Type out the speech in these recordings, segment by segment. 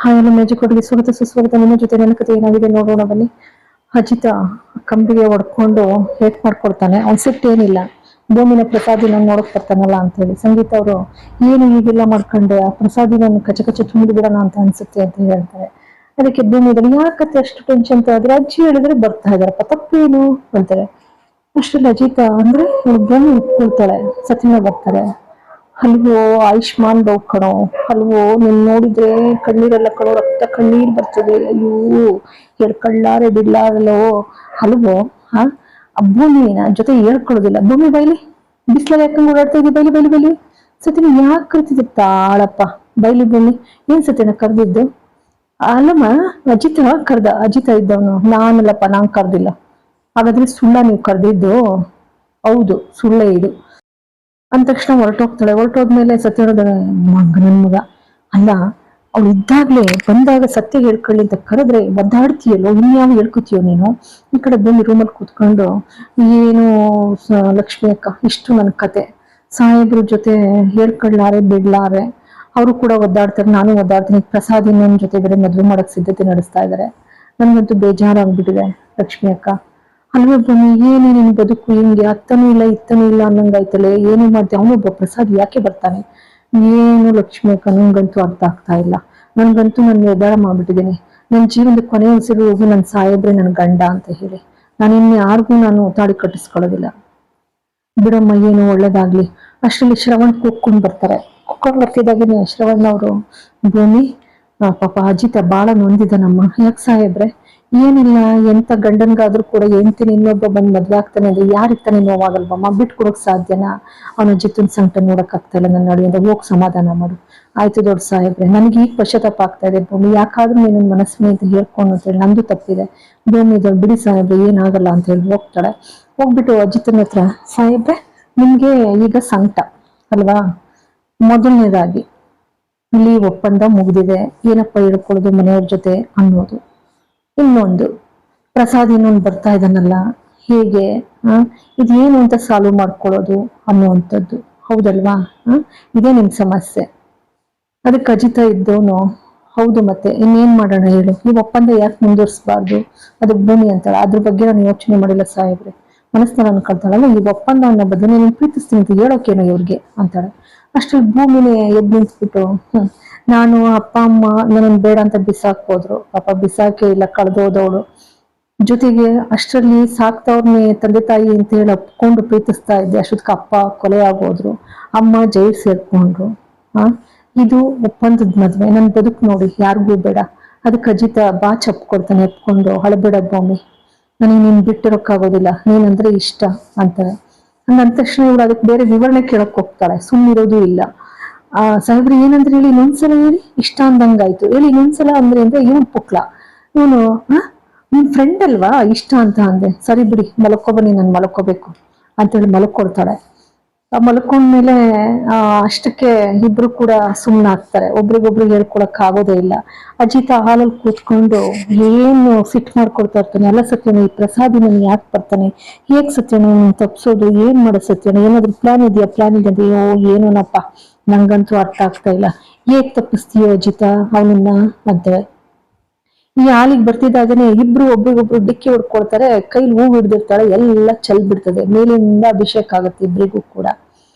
Hi ಮೇಜುಕೋಟಿಗೆ ಸ್ವಾಗತ ಸುಸ್ವಾಗತ. ನಿಮ್ಮ ಜೊತೆ ನನ್ನ ಕತೆ ಏನಾಗಿದೆ ನೋಡೋಣ ಬನ್ನಿ. ಅಜಿತ ಕಂಬಿಗೆ ಹೊಡ್ಕೊಂಡು ಹೇಟ್ ಮಾಡ್ಕೊಡ್ತಾನೆ. ಅವ್ನ್ ಸಿಟ್ಟೇನಿಲ್ಲ, ಭೂಮಿನ ಪ್ರಸಾದಿನ ನೋಡಕ್ ಬರ್ತಾನಲ್ಲ ಅಂತ ಹೇಳಿ. ಸಂಗೀತ ಅವರು ಏನು ಹೀಗೆಲ್ಲ ಮಾಡ್ಕೊಂಡೆ, ಆ ಪ್ರಸಾದಿನ ಕಚ ಕಚ ತುಂಬಿಡ್ ಬಿಡೋಣ ಅಂತ ಅನ್ಸುತ್ತೆ ಅಂತ ಹೇಳ್ತಾರೆ. ಅದಕ್ಕೆ ಭೂಮಿದಲ್ಲಿ ಯಾಕತ್ತೆ ಅಷ್ಟು ಟೆನ್ಷನ್ ಆದ್ರೆ, ಅಜ್ಜಿ ಹೇಳಿದ್ರೆ ಬರ್ತಾ ಇದಾರಪ್ಪ, ತಪ್ಪೇನು ಅಂತಾರೆ. ಅಷ್ಟ್ರಲ್ಲಿ ಅಜಿತ ಅಂದ್ರೆ ಭೂಮಿ ಉಟ್ಕೊಳ್ತಾಳೆ, ಸತ್ಯನ ಬರ್ತಾರೆ. ಅಲ್ವೋ ಆಯುಷ್ಮಾನ್ ಬಾವ್ ಕಣೋ, ಅಲ್ವೋ ನೀನ್ ನೋಡಿದ್ರೆ ಕಣ್ಣೀರೆಲ್ಲ ಕಣೋ, ರಕ್ತ ಕಣ್ಣೀರ್ ಬರ್ತದೆ, ಅಯ್ಯೋ ಹೇಳ್ಕೊಳ್ಳಾರೆ ಬಿಡ್ಲಾರಲ್ಲೋ ಅಲ್ವೋ. ಆ ಭೂಮಿನ ಜೊತೆ ಹೇಳ್ಕೊಳ್ಳೋದಿಲ್ಲ. ಭೂಮಿ ಬೈಲಿ, ಬಿಸ್ಲಲ್ಲಿ ಯಾಕಂಗ್ ಓಡಾಡ್ತಾ ಇದ್ದಿ, ಬೈಲಿ ಬೈಲಿ ಬೈಲಿ. ಸತ್ಯನ ಯಾಕೆ ಕರ್ತಿದ್ದ ತಾಳಪ್ಪ, ಬೈಲಿ ಭೂಮಿ. ಏನ್ ಸತ್ಯನ ಕರ್ದಿದ್ದು? ಅಲ್ಲಮ್ಮ, ಅಜಿತ ಕರ್ದ. ಅಜಿತ ಇದ್ದವನು ನಾನಲ್ಲಪ್ಪ, ನಾನ್ ಕರ್ದಿಲ್ಲ. ಹಾಗಾದ್ರೆ ಸುಳ್ಳ ನೀವು ಕರ್ದಿದ್ದು? ಹೌದು, ಸುಳ್ಳೇ ಇದು ಅಂದ ತಕ್ಷಣ ಹೊರಟೋಗ್ತಾಳೆ. ಹೊರಟೋದ್ಮೇಲೆ ಸತ್ಯ ಹೇಳಿದಾಳೆ, ನನ್ ಮಗ ಅಲ್ಲ, ಅವಳು ಇದ್ದಾಗ್ಲೇ ಬಂದಾಗ ಸತ್ಯ ಹೇಳ್ಕೊಳ್ಳಿ ಅಂತ ಕರೆದ್ರೆ ಒದ್ದಾಡ್ತೀಯಲ್ಲೋ, ಇನ್ಯಾವ ಹೇಳ್ಕೊತೀಯೋ ನೀನು. ಈ ಕಡೆ ಬಂದು ರೂಮಲ್ಲಿ ಕೂತ್ಕೊಂಡು ಏನು ಲಕ್ಷ್ಮಿ ಅಕ್ಕ ಇಷ್ಟು ನನ್ನ ಕತೆ, ಸಾಹೇಬ್ರ ಜೊತೆ ಹೇಳ್ಕೊಳ್ಳಾರೆ ಬಿಡ್ಲಾರೆ, ಅವರು ಕೂಡ ಒದ್ದಾಡ್ತಾರೆ, ನಾನು ಒದ್ದಾಡ್ತೀನಿ. ಪ್ರಸಾದ್ ಇನ್ನೊಂದ್ ಜೊತೆ ಬೇರೆ ಮದ್ವೆ ಮಾಡಕ್ ಸಿದ್ಧತೆ ನಡೆಸ್ತಾ ಇದಾರೆ. ನನ್ಗಂತೂ ಬೇಜಾರಾಗ್ಬಿಟ್ಟಿದೆ ಲಕ್ಷ್ಮಿ ಅಕ್ಕ. ಅಲ್ವೇ ಬನ್ನಿ, ಏನೇ ನಿನ್ ಬದುಕು ಹಿಂಗೆ, ಅತ್ತನೂ ಇಲ್ಲ ಇತ್ತನೂ ಇಲ್ಲ ಅನ್ನಂಗಾಯ್ತಲೆ, ಏನು ಮಾಡ್ದೆ? ಅವನೊಬ್ಬ ಪ್ರಸಾದ್ ಯಾಕೆ ಬರ್ತಾನೆ? ಏನು ಲಕ್ಷ್ಮಿ ಅಕ್ಕ, ನಂಗಂತೂ ಅರ್ಥ ಆಗ್ತಾ ಇಲ್ಲ. ನನ್ಗಂತೂ ನಾನು ನಿರ್ಧಾರ ಮಾಡ್ಬಿಟ್ಟಿದ್ದೀನಿ, ನನ್ನ ಜೀವನದ ಕೊನೆ ಉಸಿರು ಹೋಗಿ ನನ್ನ ಸಾಯಬ್ರೆ ನನ್ನ ಗಂಡ ಅಂತ ಹೇಳಿ. ನಾನು ಇನ್ನು ಯಾರಿಗೂ ನಾನು ತಾಳಿ ಕಟ್ಟಿಸ್ಕೊಳ್ಳೋದಿಲ್ಲ. ಬಿಡಮ್ಮ, ಏನು ಒಳ್ಳೇದಾಗ್ಲಿ. ಅಷ್ಟರಲ್ಲಿ ಶ್ರವಣ್ ಕೂತ್ಕೊಂಡ್ ಬರ್ತಾರೆ. ಕೂತ್ಕೊಂಡ್ ಬರ್ತಿದ್ದಾಗೇನೆ ಶ್ರವಣ್ ಅವರು, ಭೂಮಿ ಪಾಪ ಅಜಿತ ಬಾಳ ನೊಂದಿದ್ದಾನಮ್ಮ. ಯಾಕೆ ಸಾಹೇಬ್ರೆ? ಏನಿಲ್ಲ, ಎಂತ ಗಂಡನ್ಗಾದ್ರೂ ಕೂಡ ಹೆಂಡ್ತಿನ ಇನ್ನೊಬ್ಬ ಬಂದ್ ಮದ್ವೆ ಆಗ್ತಾನೆ ಅಂದ್ರೆ ಯಾರಿರ್ತಾನೆ ನೋವಾಗಲ್ವಮ್ಮ? ಬಿಟ್ಟು ಕೊಡೋಕ್ ಸಾಧ್ಯನಾ? ಅವನ ಜಿತ್ತನ್ ಸಂಕಟ ನೋಡಕ್ ಆಗ್ತಾ ಇಲ್ಲ ನನ್ನ ನಡುವಿಂದ, ಹೋಗ್ ಸಮಾಧಾನ ಮಾಡು. ಆಯ್ತು ದೊಡ್ಡ ಸಾಹೇಬ್ರೆ, ನನಗೆ ಈಗ ಪಶ್ಚಾತ್ತಾಪ ಆಗ್ತಾ ಇದೆ ಭೂಮಿ, ಯಾಕಾದ್ರೂ ನೀನು ಮನಸ್ಸಿನ ಅಂತ ಹೇಳ್ಕೊಂಡು ಅಂತ ಹೇಳಿ, ನಂದು ತಪ್ಪಿದೆ ಭೂಮಿ, ಇದೊಂದು ಬಿಡಿ ಸಾಹೇಬ್ರೆ, ಏನಾಗಲ್ಲ ಅಂತ ಹೇಳಿ ಹೋಗ್ತಾಳೆ. ಹೋಗ್ಬಿಟ್ಟು ಅಜಿತನ ಹತ್ರ, ಸಾಹೇಬ್ರೆ ನಿಮ್ಗೆ ಈಗ ಸಂಕಟ ಅಲ್ವಾ? ಮೊದಲನೇದಾಗಿ ಇಲ್ಲಿ ಒಪ್ಪಂದ ಮುಗ್ದಿದೆ, ಏನಪ್ಪ ಹೇಳ್ಕೊಳ್ಳೋದು ಮನೆಯವ್ರ ಜೊತೆ ಅನ್ನೋದು. ಇನ್ನೊಂದು, ಪ್ರಸಾದ್ ಇನ್ನೊಂದು ಬರ್ತಾ ಇದ್ದಾನಲ್ಲ, ಹೇಗೆ ಇದೇನು ಅಂತ ಸಾಲ್ವ್ ಮಾಡ್ಕೊಳ್ಳೋದು ಅನ್ನುವಂಥದ್ದು, ಹೌದಲ್ವಾ? ಇದೇ ನಿಮ್ ಸಮಸ್ಯೆ. ಅದಕ್ಕೆ ಅಜಿತ ಇದ್ದವನು, ಹೌದು ಮತ್ತೆ ಇನ್ನೇನ್ ಮಾಡೋಣ ಹೇಳು, ಈ ಒಪ್ಪಂದ ಯಾಕೆ ಮುಂದುವರಿಸಬಾರ್ದು? ಅದು ಭೂಮಿ ಅಂತಾಳ, ಅದ್ರ ಬಗ್ಗೆ ನಾನು ಯೋಚನೆ ಮಾಡಿಲ್ಲ ಸಾಹೇಬ್ರೆ. ಮನಸ್ಸಲ್ಲಿ ಅನ್ಕೊಳ್ತಾಳಲ್ಲ, ಈ ಒಪ್ಪಂದ ಅನ್ನೋ ಬದಲು ನೀನು ಪ್ರೀತಿಸ್ತೀನಿ ಅಂತ ಹೇಳೋಕೇನೋ ಇವ್ರಿಗೆ ಅಂತಾಳೆ. ಅಷ್ಟ್ರಲ್ಲಿ ಭೂಮಿನೇ ಎದ್ದು ನಿಂತ್ಬಿಟ್ಟು, ನಾನು ಅಪ್ಪ ಅಮ್ಮ ನನ್ನನ್ನು ಬೇಡ ಅಂತ ಬಿಸಾಕ್ಬೋದ್ರು, ಪಾಪ ಬಿಸಾಕೆ ಇಲ್ಲ, ಕಳೆದೋದವಳು. ಜೊತೆಗೆ ಅಷ್ಟರಲ್ಲಿ ಸಾಕ್ತವ್ರನ್ನೇ ತಂದೆ ತಾಯಿ ಅಂತ ಹೇಳಿ ಒಪ್ಕೊಂಡು ಪ್ರೀತಿಸ್ತಾ ಇದ್ದೆ, ಅಷ್ಟೊತ್ತಿಗೆ ಅಪ್ಪ ಕೊಲೆ ಆಗೋದ್ರು, ಅಮ್ಮ ಜೈಲ್ ಸೇರ್ಕೊಂಡ್ರು. ಇದು ಒಪ್ಪಂದದ ಮದ್ವೆ, ನನ್ ಬದುಕು ನೋಡಿ ಯಾರಿಗೂ ಬೇಡ. ಅದಕ್ಕೆ ಅಜಿತ ಬಾ ಚಪ್ಕೊಡ್ತಾನೆ ಎತ್ಕೊಂಡು, ಹಳಬೇಡ ಭೂಮಿ, ನನಗೆ ನೀನ್ ಬಿಟ್ಟಿರೋಕ್ಕಾಗೋದಿಲ್ಲ, ನೀನಂದ್ರೆ ಇಷ್ಟ ಅಂತಾರೆ. ಅಂದ ತಕ್ಷಣ ಇವಳು ಅದಕ್ಕೆ ಬೇರೆ ವಿವರಣೆ ಕೇಳಕ್ ಹೋಗ್ತಾಳೆ, ಸುಮ್ಮನಿರೋದು ಇಲ್ಲ. ಸಾಹೇಬ್ರಿ ಏನಂದ್ರೆ ಹೇಳಿ ಇನ್ನೊಂದ್ಸಲ ಹೇಳಿ, ಇಷ್ಟ ಅಂದಂಗಾಯ್ತು, ಹೇಳಿ ಇನ್ನೊಂದ್ಸಲ ಅಂದ್ರೆ ಇವನ್ ಪುಕ್ಲ, ಇವನು ನಿನ್ ಫ್ರೆಂಡ್ ಅಲ್ವಾ ಇಷ್ಟ ಅಂತ ಅಂದೆ. ಸರಿ ಬಿಡಿ ಮಲ್ಕೋಬನ್ನಿ, ನಾನು ಮಲ್ಕೋಬೇಕು ಅಂತೇಳಿ ಮಲ್ಕೊಡ್ತಾಳೆ. ಮಲ್ಕೊಂಡ್ಮೇಲೆ ಅಷ್ಟಕ್ಕೆ ಇಬ್ರು ಕೂಡ ಸುಮ್ಮನಾಗ್ತಾರೆ, ಒಬ್ರಿಗೊಬ್ರಿಗೆ ಹೇಳ್ಕೊಳಕ್ ಆಗೋದೇ ಇಲ್ಲ. ಅಜಿತ ಹಾಲಲ್ಲಿ ಕೂತ್ಕೊಂಡು ಏನು ಫಿಟ್ ಮಾಡ್ಕೊಡ್ತಾ ಇರ್ತಾನೆ, ಎಲ್ಲ ಸತ್ಯನ ಈ ಪ್ರಸಾದಿನ ಯಾಕೆ ಬರ್ತಾನೆ, ಹೇಗ್ ಸತ್ಯನ ತಪ್ಸೋದು, ಏನ್ ಮಾಡೋ ಸತ್ಯನ, ಏನಾದ್ರು ಪ್ಲಾನ್ ಇದೆಯಾ, ಪ್ಲಾನ್ ಇದೆಯೋ ಏನೋನಪ್ಪ, ನಂಗಂತೂ ಅರ್ಥ ಆಗ್ತಾ ಇಲ್ಲ. ಹೇಗ್ ತಪ್ಪಿಸ್ತೀಯೋ ಅಜಿತ ಅವನನ್ನ ಅಂತೇಳಿ. ಈ ಹಾಲಿಗೆ ಬರ್ತಿದ್ದಾಗನೆ ಇಬ್ರು ಒಬ್ರಿಗೊಬ್ರು ಡಿಕ್ಕಿ ಹೊಡ್ಕೊಳ್ತಾರೆ, ಕೈಲಿ ಹೂ ಹಿಡ್ದಿರ್ತಾಳೆ, ಎಲ್ಲ ಚೆಲ್ ಬಿಡ್ತದೆ, ಮೇಲಿಂದ ಅಭಿಷೇಕ ಆಗುತ್ತೆ ಇಬ್ರಿಗೂ ಕೂಡ.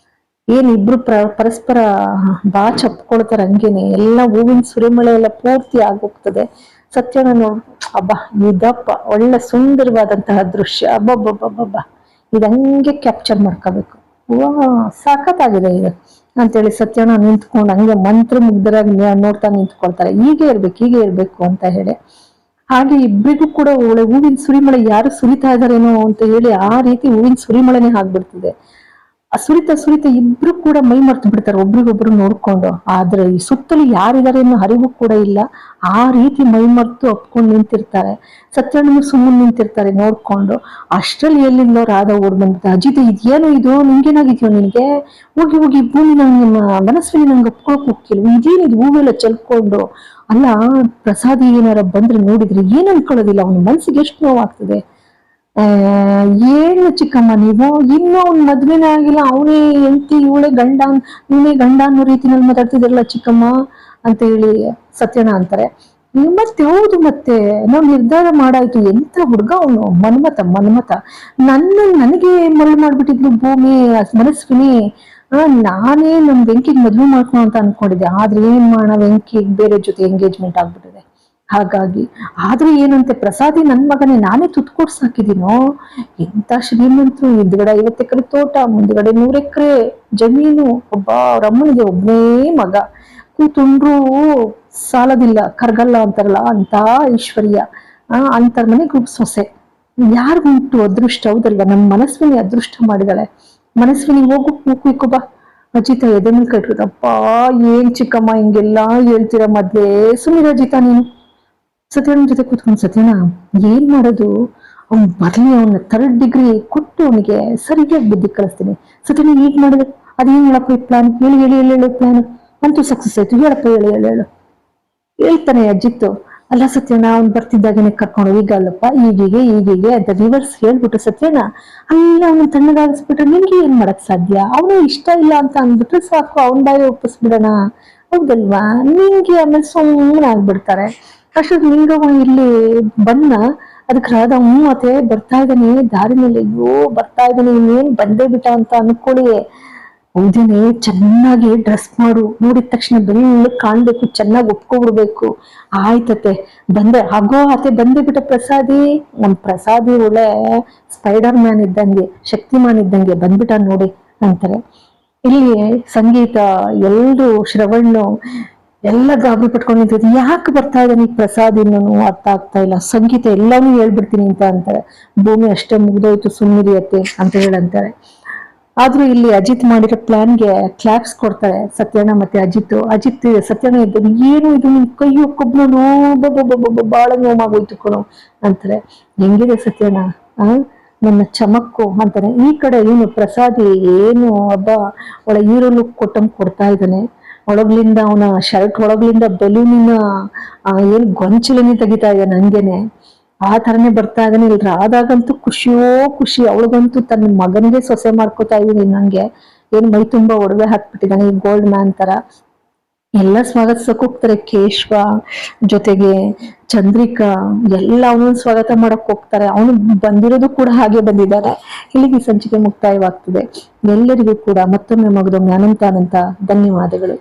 ಏನ್ ಇಬ್ರು ಪರಸ್ಪರ ಬಾ ಚಪ್ಕೊಳ್ತಾರೆ, ಹಂಗೇನೆ ಎಲ್ಲ ಹೂವಿನ ಸುರಿಮಳೆ ಎಲ್ಲ ಪೂರ್ತಿ ಆಗೋಗ್ತದೆ. ಸತ್ಯನ ನೋಡ್, ಅಬ್ಬಾ ಇದಪ್ಪ ಒಳ್ಳೆ ಸುಂದರವಾದಂತಹ ದೃಶ್ಯ, ಅಬ್ಬಬ್ಬಬ್ಬಬ್ಬ, ಇದಂಗೆ ಕ್ಯಾಪ್ಚರ್ ಮಾಡ್ಕೋಬೇಕು, ಸಾಕತ್ತಾಗಿದೆ ಇದು ಅಂತೇಳಿ ಸತ್ಯನ ನಿಂತ್ಕೊಂಡು ಹಂಗೆ ಮಂತ್ರ ಮುಗ್ಧರಾಗಿ ನೋಡ್ತಾ ನಿಂತ್ಕೊಳ್ತಾರೆ. ಹೀಗೆ ಇರ್ಬೇಕು ಅಂತ ಹೇಳಿ. ಹಾಗೆ ಇಬ್ರಿಗೂ ಕೂಡ ಒಳ್ಳೆ ಹೂವಿನ ಸುರಿಮಳೆ, ಯಾರು ಸುರಿತಾ ಇದಾರೇನೋ ಅಂತ ಹೇಳಿ ಆ ರೀತಿ ಹೂವಿನ ಸುರಿಮಳೆನೆ ಆಗ್ಬಿಡ್ತಿದೆ. ಸುರಿತ ಇಬ್ರು ಕೂಡ ಮೈ ಮರ್ತು ಬಿಡ್ತಾರೆ ಒಬ್ರಿಗೊಬ್ರು ನೋಡ್ಕೊಂಡು. ಆದ್ರೆ ಈ ಸುತ್ತಲೂ ಯಾರಿದ್ದಾರೆ ಅನ್ನೋ ಅರಿವು ಕೂಡ ಇಲ್ಲ, ಆ ರೀತಿ ಮೈ ಮರ್ತು ಒಪ್ಕೊಂಡು ನಿಂತಿರ್ತಾರೆ. ಸತ್ಯಣ್ಣನು ಸುಮ್ಮನೆ ನಿಂತಿರ್ತಾರೆ ನೋಡ್ಕೊಂಡು. ಅಷ್ಟ್ರಲ್ಲಿ ಎಲ್ಲಿಂದೋ ರಾಧ ಓಡ್ ಬಂದ್ಬಿಟ್ಟು, ಅಜಿತ ಇದೇನು ಇದು, ನಿಂಗೇನಾಗಿದ್ಯೋ ನಿನ್ಗೆ, ಹೋಗಿ ಭೂಮಿ ನಿಮ್ಮ ಮನಸ್ಸಿನ ನಂಗೆ ಒಪ್ಕೊಳಕ್ ಹೋಗ್ತಿಲ್ವ, ಇದೇನಿದು ಹೂವೆಲ್ಲ ಚೆಲ್ಕೊಂಡು. ಅಲ್ಲ ಪ್ರಸಾದ್ ಏನಾರ ಬಂದ್ರೆ ನೋಡಿದ್ರೆ ಏನ್ ಅನ್ಕೊಳ್ಳೋದಿಲ್ಲ, ಅವನ ಮನ್ಸಿಗೆ ಎಷ್ಟು ನೋವಾಗ್ತದೆ. ಏನು ಚಿಕ್ಕಮ್ಮ ನೀವು, ಇನ್ನೂ ಅವ್ನ ಮದ್ವೆನೇ ಆಗಿಲ್ಲ, ಅವನೇ ಎಂತಿ ಇವಳೇ ಗಂಡ, ಇವನೇ ಗಂಡ ಅನ್ನೋ ರೀತಿನಲ್ಲಿ ಮಾತಾಡ್ತಿದ್ರಲ್ಲ ಚಿಕ್ಕಮ್ಮ ಅಂತ ಹೇಳಿ ಸತ್ಯಣ್ಣ ಅಂತಾರೆ. ಮತ್ತೆ ಹೌದು, ಮತ್ತೆ ನಾವು ನಿರ್ಧಾರ ಮಾಡಾಯ್ತು. ಎಂತ ಹುಡುಗ ಅವನು, ಮನ್ಮತ ಮನ್ಮತ. ನನಗೆ ಮರಳು ಮಾಡ್ಬಿಟ್ಟಿದ್ಲು ಭೂಮಿ, ಮನಸ್ವಿನಿ. ನಾನೇ ನಮ್ ವೆಂಕಿಗ್ ಮದ್ವೆ ಮಾಡ್ಕೊ ಅಂತ ಅನ್ಕೊಂಡಿದ್ದೆ. ಆದ್ರೆ ಏನ್ ಮಾಡೋಣ, ವೆಂಕಿ ಬೇರೆ ಜೊತೆ ಎಂಗೇಜ್ಮೆಂಟ್ ಆಗ್ಬಿಟ್ಟಿದೆ. ಹಾಗಾಗಿ ಆದ್ರೂ ಏನಂತೆ, ಪ್ರಸಾದಿ ನನ್ ಮಗನೇ, ನಾನೇ ತುತ್ಕೊಡ್ ಸಾಕಿದೀನೋ. ಎಂತ ಶ್ರೀಮಂತರು, ಹಿಂದ್ಗಡೆ 50 ಎಕರೆ ತೋಟ, ಮುಂದ್ಗಡೆ 100 ಎಕರೆ ಜಮೀನು. ಅವ್ರ ಅಮ್ಮನಿಗೆ ಒಬ್ಬನೇ ಮಗ, ಕೂತುಂಡ್ರು ಸಾಲದಿಲ್ಲ, ಕರ್ಗಲ್ಲ ಅಂತಾರಲ್ಲ ಅಂತ ಐಶ್ವರ್ಯ. ಅಂತರ ಮನೆಗೆ ಸೊಸೆ ಯಾರಿಗುಂಟು ಅದೃಷ್ಟ, ಹೌದಲ್ವಾ? ನಮ್ಮ ಮನಸ್ವಿನಿ ಅದೃಷ್ಟ ಮಾಡಿದಾಳೆ. ಮನಸ್ವಿನಿ ಹೋಗು ಕೂಕು ಬಾ. ಅಜಿತ ಎದೆ ಮೇಲೆ ಕಟ್ಕೊದಪ್ಪ. ಏನ್ ಚಿಕ್ಕಮ್ಮ ಹಿಂಗೆಲ್ಲಾ ಹೇಳ್ತೀರ, ಮೊದ್ಲೇ ಸುಮ್ಮನೆ ಅಜಿತ ನೀನು. ಸತ್ಯನ ಜೊತೆ ಕೂತ್ಕೊಂಡು, ಸತ್ಯನ ಏನ್ ಮಾಡೋದು, ಅವ್ನ್ ಬರ್ಲಿ, ಅವನ 3rd ಡಿಗ್ರಿ ಕೊಟ್ಟು ಅವನಿಗೆ ಸರಿಯಾಗಿ ಬುದ್ಧಿ ಕಳಿಸ್ತೀನಿ. ಸತ್ಯನ ಈಗ ಮಾಡಿದ್ರೆ ಅದೇನ್ ಹೇಳಪ್ಪ ಈ ಪ್ಲಾನ್, ಹೇಳಿ ಪ್ಲಾನ್ ಅಂತೂ ಸಕ್ಸಸ್ ಆಯ್ತು. ಹೇಳಪ್ಪ, ಹೇಳು ಹೇಳ್ತಾನೆ ಅಜ್ಜಿತ್ತು. ಅಲ್ಲ ಸತ್ಯನ, ಅವ್ನು ಬರ್ತಿದ್ದಾಗನೆ ಕರ್ಕೊಂಡು, ಈಗ ಅಲ್ಲಪ್ಪ ಈಗೀಗೆ ಅಂತ ರಿವರ್ಸ್ ಹೇಳ್ಬಿಟ್ಟು, ಸತ್ಯನ ಅಲ್ಲ ಅವನು ತಣ್ಣಗಾಗಿಸ್ಬಿಟ್ರೆ ನಿನ್ಗೆ ಏನ್ ಮಾಡಕ್ ಸಾಧ್ಯ? ಅವನು ಇಷ್ಟ ಇಲ್ಲ ಅಂತ ಅಂದ್ಬಿಟ್ರೆ ಸಾಕು, ಅವನ್ ಬಾಯಿ ಒಪ್ಪಿಸ್ಬಿಡೋಣ, ಹೌದಲ್ವಾ? ನಿಂಗೆ ಆಮೇಲೆ ಸುಮ್ಮನೆ ಆಗ್ಬಿಡ್ತಾರೆ. ಅಷ್ಟೊಂದು ನಿಂಗವ ಇಲ್ಲಿ ಬನ್ನ, ಅದಕ್ಕೆ ರಾಧ ಮತ್ತೆ ಬರ್ತಾ ಇದ್ದಾನೆ ದಾರಿನಲ್ಲಿ, ಅಯ್ಯೋ ಬರ್ತಾ ಇದ್ದಾನೆ, ಇನ್ನೇನ್ ಬಂದೇ ಬಿಟ್ಟ ಅಂತ ಅನ್ಕೊಳ್ಳಿ. ಹೌದೇನೆ, ಚೆನ್ನಾಗಿ ಡ್ರೆಸ್ ಮಾಡು, ನೋಡಿದ ತಕ್ಷಣ ಬೆಳ್ಳ ಕಾಣ್ಬೇಕು, ಚೆನ್ನಾಗಿ ಒಪ್ಕೊಬಿಡ್ಬೇಕು. ಆಯ್ತತೆ ಬಂದೆ, ಆಗೋ ಅತೆ ಬಂದೇ ಬಿಟ್ಟ ಪ್ರಸಾದಿ. ನಮ್ ಪ್ರಸಾದಿ ಒಳ್ಳೆ ಸ್ಪೈಡರ್ ಮ್ಯಾನ್ ಇದ್ದಂಗೆ, ಶಕ್ತಿಮಾನ್ ಇದ್ದಂಗೆ ಬಂದ್ಬಿಟ್ಟ ನೋಡಿ ಅಂತಾರೆ. ಇಲ್ಲಿ ಸಂಗೀತ, ಎಲ್ರು ಶ್ರವಣ್ಣು ಎಲ್ಲ ಗಾಬರಿ ಪಟ್ಕೊಂಡಿದ್ದು, ಯಾಕೆ ಬರ್ತಾ ಇದ್ದಾನೆ ಈ ಪ್ರಸಾದ್, ಇನ್ನೂ ಅರ್ಥ ಆಗ್ತಾ ಇಲ್ಲ. ಸಂಗೀತ ಎಲ್ಲಾನು ಹೇಳ್ಬಿಡ್ತೀನಿ ಅಂತ ಅಂತಾರೆ. ಭೂಮಿ ಅಷ್ಟೇ ಮುಗ್ದೋಯ್ತು, ಸುಮ್ಮನಿರಿಯತ್ತೆ ಅಂತ ಹೇಳಂತಾರೆ. ಆದ್ರೂ ಇಲ್ಲಿ ಅಜಿತ್ ಮಾಡಿರೋ ಪ್ಲಾನ್ಗೆ ಕ್ಲಾಪ್ಸ್ ಕೊಡ್ತಾರೆ ಸತ್ಯಣ್ಣ ಮತ್ತೆ ಅಜಿತ್ ಸತ್ಯಣ್ಣ ಇದ್ದಾಗ, ಏನು ಇದು ನಿನ್ ಕೈಯು ಕೊಬ್ಲು, ಬಾಳ ನೋವಾಗೋಯ್ತು ಕೊಡು ಅಂತಾರೆ. ಹೆಂಗಿದೆ ಸತ್ಯಣ್ಣ, ನನ್ನ ಚಮಕ್ಕು ಅಂತಾನೆ. ಈ ಕಡೆ ಇವನು ಪ್ರಸಾದಿ ಏನು ಹಬ್ಬ ಒಳ ಹೀರೋ ಲುಕ್ ಕೊಟ್ಟಂಗ್ ಕೊಡ್ತಾ ಇದ್ದಾನೆ. ಒಳಗ್ಲಿಂದ ಅವನ ಶರ್ಟ್ ಒಳಗ್ಲಿಂದ ಬೆಲೂನಿನ ಏನ್ ಗೊಂಚಲನಿ ತೆಗಿತಾ ಇದ್ದಾನೆ ಹಂಗೇನೆ. ಆ ತರನೇ ಬರ್ತಾ ಇದ್ದಾನೆ. ಇಲ್ಲಿ ರಾಧಾಗಂತೂ ಖುಷಿಯೋ ಖುಷಿ, ಅವಳಿಗಂತೂ ತನ್ನ ಮಗನಿಗೆ ಸೊಸೆ ಮಾಡ್ಕೋತಾ ಇದೀನಿ ನಂಗೆ. ಏನ್ ಮೈ ತುಂಬಾ ಒಡವೆ ಹಾಕ್ಬಿಟ್ಟಿದ್ದಾನೆ, ಈ ಗೋಲ್ಡ್ ಮ್ಯಾನ್ ತರ. ಎಲ್ಲ ಸ್ವಾಗತಿಸಕ್ ಹೋಗ್ತಾರೆ. ಕೇಶವ ಜೊತೆಗೆ ಚಂದ್ರಿಕಾ ಎಲ್ಲ ಅವನನ್ನ ಸ್ವಾಗತ ಮಾಡಕ್ ಹೋಗ್ತಾರೆ. ಅವನು ಬಂದಿರೋದು ಕೂಡ ಹಾಗೆ ಬಂದಿದ್ದಾರೆ. ಇಲ್ಲಿಗೆ ಸಂಚಿಕೆ ಮುಕ್ತಾಯವಾಗ್ತದೆ. ಎಲ್ಲರಿಗೂ ಕೂಡ ಮತ್ತೊಮ್ಮೆ ಅನಂತ ಧನ್ಯವಾದಗಳು.